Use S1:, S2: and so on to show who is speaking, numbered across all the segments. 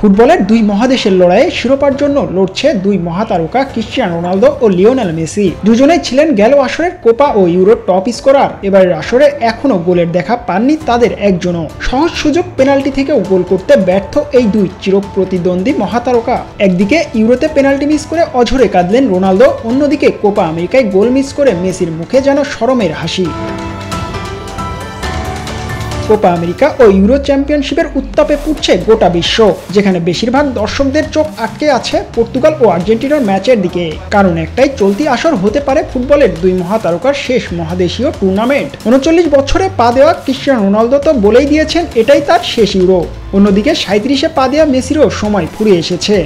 S1: ফুটবলের দুই মহাদেশের লড়াইয়ে শিরোপার জন্য লড়ছে দুই মহাতারকা ক্রিশ্চিয়ানো রোনালদো ও লিওনেল মেসি। দুজনেই ছিলেন গেল আসরের কোপা ও ইউরোর টপ স্কোরার। এবারের আসরে এখনও গোলের দেখা পাননি তাদের একজনও। সহজ সুযোগ পেনাল্টি থেকেও গোল করতে ব্যর্থ এই দুই চিরপ্রতিদ্বন্দ্বী মহাতারকা। একদিকে ইউরোতে পেনাল্টি মিস করে অঝরে কাঁদলেন রোনালদো, অন্যদিকে কোপা আমেরিকায় গোল মিস করে মেসির মুখে যেন শরমের হাসি। কোপা আমেরিকা ও ইউরো চ্যাম্পিয়নশিপের উত্তাপে পুড়ছে গোটা বিশ্ব, যেখানে বেশিরভাগ দর্শকদের চোখ আটকে আছে পর্তুগাল ও আর্জেন্টিনার ম্যাচের দিকে। কারণ একটাই, চলতি আসর হতে পারে ফুটবলের দুই মহাতারকার শেষ মহাদেশীয় টুর্নামেন্ট। 39 বছরে পা দেওয়া ক্রিশ্চিয়ানো রোনালদো তো বলেই দিয়েছেন এটাই তার শেষ ইউরো। অন্যদিকে 37-এ পা দেওয়া মেসিরও সময় ফুরিয়ে এসেছে।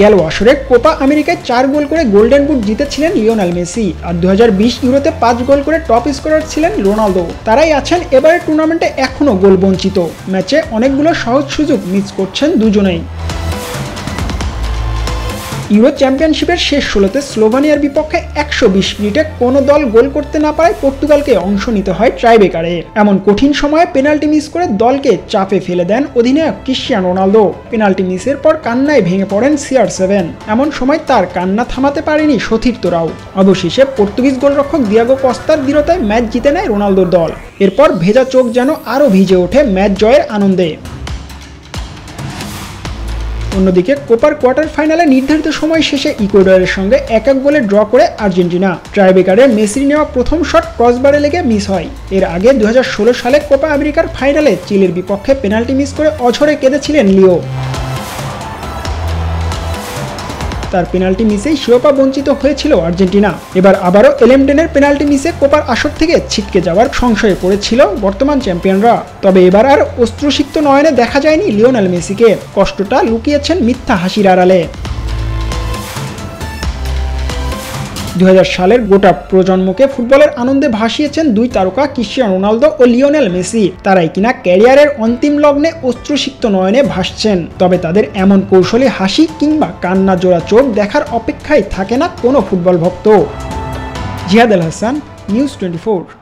S1: গেল আসরে কোপা আমেরিকায় 4 গোল করে গোল্ডেন বুট জিতেছিলেন লিওনেল মেসি, আর 2020 ইউরোতে 5 গোল করে টপ স্কোরার ছিলেন রোনালদো। তারাই আছেন এবারের টুর্নামেন্টে এখনও গোল বঞ্চিত। ম্যাচে অনেকগুলো সহজ সুযোগ মিস করছেন দুজনেই। ইউরো চ্যাম্পিয়নশিপের শেষ 16তে স্লোভানিয়ার বিপক্ষে 120 মিনিটে কোনো দল গোল করতে না পারায় পর্তুগালকে অংশ নিতে হয় ট্রাইবেকারে। এমন কঠিন সময়ে পেনাল্টি মিস করে দলকে চাপে ফেলে দেন অধিনায়ক ক্রিশ্চিয়ানো রোনালদো। পেনাল্টি মিসের পর কান্নায় ভেঙে পড়েন CR7। এমন সময় তার কান্না থামাতে পারেনি সতীর্থরাও। অবশেষে পর্তুগিজ গোলরক্ষক দিয়াগো কস্তার দৃঢ়তায় ম্যাচ জিতে নেয় রোনালদোর দল। এরপর ভেজা চোখ যেন আরও ভিজে ওঠে ম্যাচ জয়ের আনন্দে। অন্যদিকে কোপার কোয়ার্টার ফাইনালে নির্ধারিত সময় শেষে ইকুয়েডরের সঙ্গে 1-1 গোলে ড্র করে আর্জেন্টিনা। ট্রাইবেকারে মেসির নেওয়া প্রথম শট ক্রসবারে লেগে মিস হয়। এর আগে 2016 সালে কোপা আমেরিকার ফাইনালে চিলির বিপক্ষে পেনাল্টি মিস করে অঝরে কেঁদেছিলেন লিও। তার পেনাল্টি মিসেই শিরোপা বঞ্চিত হয়েছিল আর্জেন্টিনা। এবার আবারও এলেমডেনের পেনাল্টি মিসে কোপার আসর থেকে ছিটকে যাওয়ার সংশয়ে পড়েছিল বর্তমান চ্যাম্পিয়নরা। তবে এবার আর অশ্রুসিক্ত নয়নে দেখা যায়নি লিওনেল মেসিকে। কষ্টটা লুকিয়েছেন মিথ্যা হাসির আড়ালে। 2000 সালের গোটা প্রজন্মকে ফুটবলের আনন্দে ভাসিয়েছেন দুই তারকা ক্রিশ্চিয়ানো রোনালদো ও লিওনেল মেসি। তারাই কিনা ক্যারিয়ারের অন্তিম লগ্নে অশ্রুসিক্ত নয়নে ভাসছেন। তবে তাদের এমন কৌশলী হাসি কিংবা কান্না জোড়া চোখ দেখার অপেক্ষায় থাকে না কোনো ফুটবল ভক্ত। জিহাদ আল হাসান, নিউজ 24।